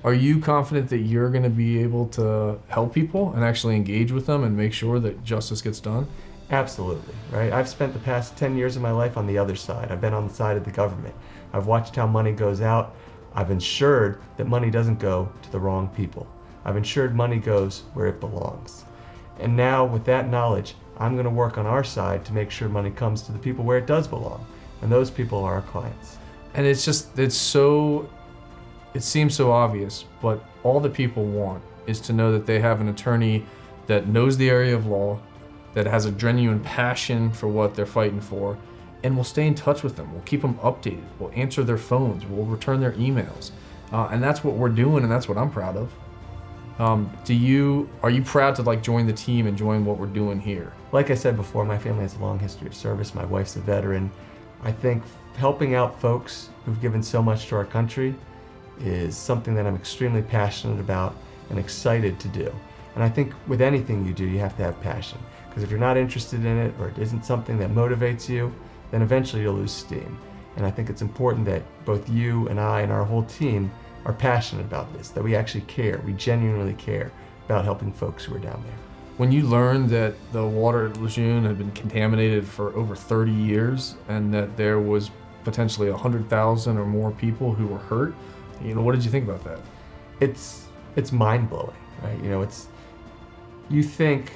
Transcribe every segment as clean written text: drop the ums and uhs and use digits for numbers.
Are you confident that you're going to be able to help people and actually engage with them and make sure that justice gets done? Absolutely, right? I've spent the past 10 years of my life on the other side. I've been on the side of the government. I've watched how money goes out. I've ensured that money doesn't go to the wrong people. I've ensured money goes where it belongs. And now, with that knowledge, I'm going to work on our side to make sure money comes to the people where it does belong. And those people are our clients. And it seems so obvious, but all that people want is to know that they have an attorney that knows the area of law, that has a genuine passion for what they're fighting for, and we'll stay in touch with them. We'll keep them updated. We'll answer their phones. We'll return their emails. And that's what we're doing, and that's what I'm proud of. Are you proud to join the team and join what we're doing here? Like I said before, my family has a long history of service. My wife's a veteran. I think helping out folks who've given so much to our country is something that I'm extremely passionate about and excited to do. And I think with anything you do, you have to have passion. Because if you're not interested in it, or it isn't something that motivates you, then eventually you'll lose steam. And I think it's important that both you and I and our whole team are passionate about this, that we actually care, we genuinely care about helping folks who are down there. When you learned that the water at Lejeune had been contaminated for over 30 years and that there was potentially 100,000 or more people who were hurt, what did you think about that? It's mind-blowing, right? You think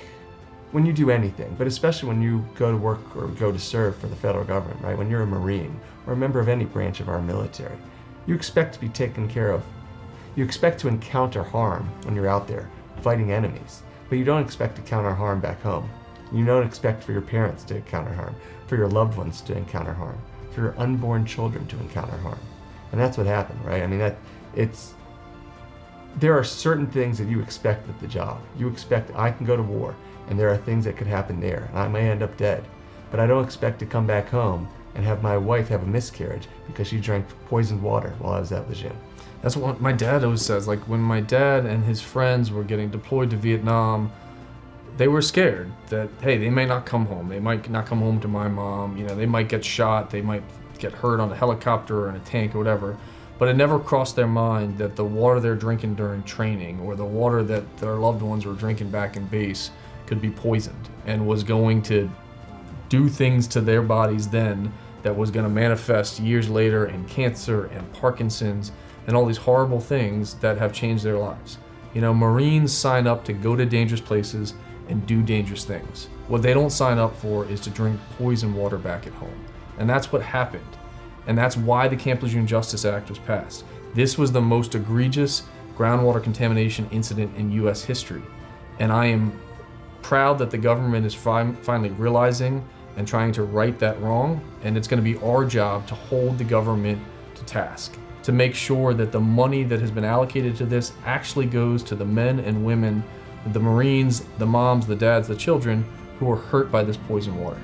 when you do anything, but especially when you go to work or go to serve for the federal government, right? When you're a Marine or a member of any branch of our military, you expect to be taken care of. You expect to encounter harm when you're out there fighting enemies, but you don't expect to encounter harm back home. You don't expect for your parents to encounter harm, for your loved ones to encounter harm, for your unborn children to encounter harm. And that's what happened, right? There are certain things that you expect at the job. You expect I can go to war, and there are things that could happen there, and I may end up dead. But I don't expect to come back home and have my wife have a miscarriage because she drank poisoned water while I was at Lejeune. That's what my dad always says. When my dad and his friends were getting deployed to Vietnam, they were scared that, hey, they may not come home. They might not come home to my mom. They might get shot. They might get hurt on a helicopter or in a tank or whatever. But it never crossed their mind that the water they're drinking during training or the water that their loved ones were drinking back in base could be poisoned and was going to do things to their bodies then that was going to manifest years later in cancer and Parkinson's and all these horrible things that have changed their lives. Marines sign up to go to dangerous places and do dangerous things. What they don't sign up for is to drink poison water back at home. And that's what happened. And that's why the Camp Lejeune Justice Act was passed. This was the most egregious groundwater contamination incident in U.S. history. And I am proud that the government is finally realizing and trying to right that wrong. And it's going to be our job to hold the government to task, to make sure that the money that has been allocated to this actually goes to the men and women, the Marines, the moms, the dads, the children who were hurt by this poison water.